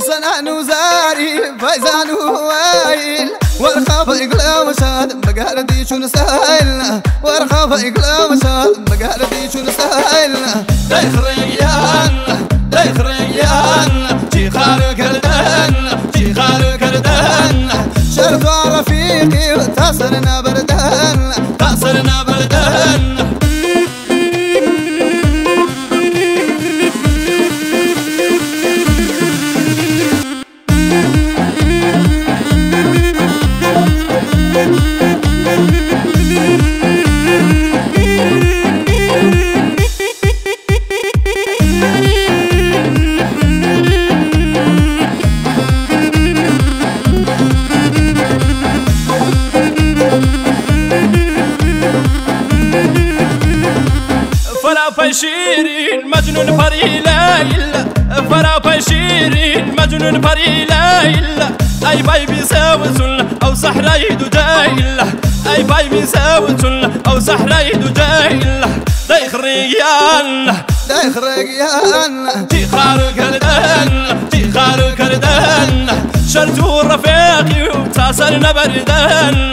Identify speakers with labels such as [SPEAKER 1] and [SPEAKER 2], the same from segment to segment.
[SPEAKER 1] صنعنا زاري فايزان ووايل والخاف يقلا وشاد بقاردي شو نسهل والخاف يقلا وشاد بقاردي شو نسهل دايخ ريان جي خار كردان شرط رفيقي وتاسرنا بردان
[SPEAKER 2] شيرين مجنون فري ليلى فرا شيرين مجنون فري ليلى اي باي بيساوسن او صحراء دجايل اي باي بيساوسن او صحراء دجايل دايخ ريان تي خار كردان شرتو رفيقي وتاسرنا بردان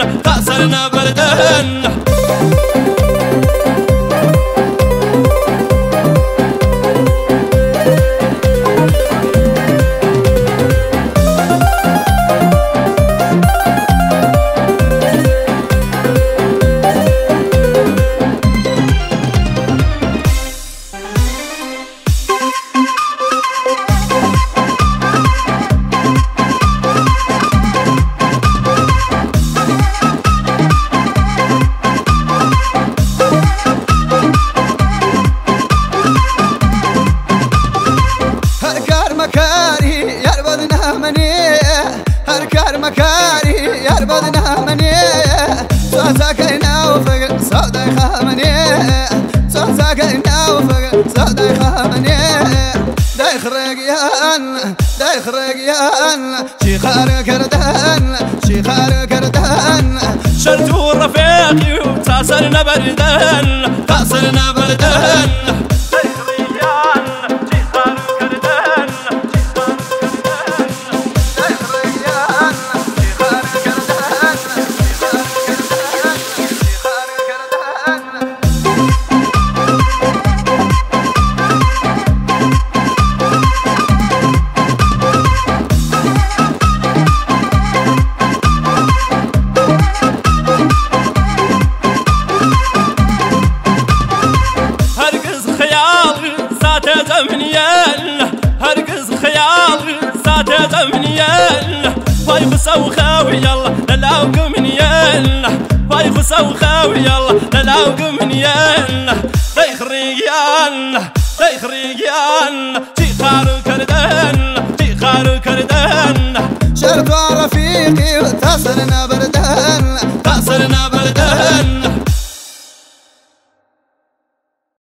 [SPEAKER 2] دايخ ريان شي خار كردان شرتو رفيقي وتاسرنا بردان خاوي يلا للاوق من يلا فايخ وخاوي يلا للاوق من يلا دايخ ريان تي خار كردان
[SPEAKER 1] شرط رفيقي وتاسرنا بردان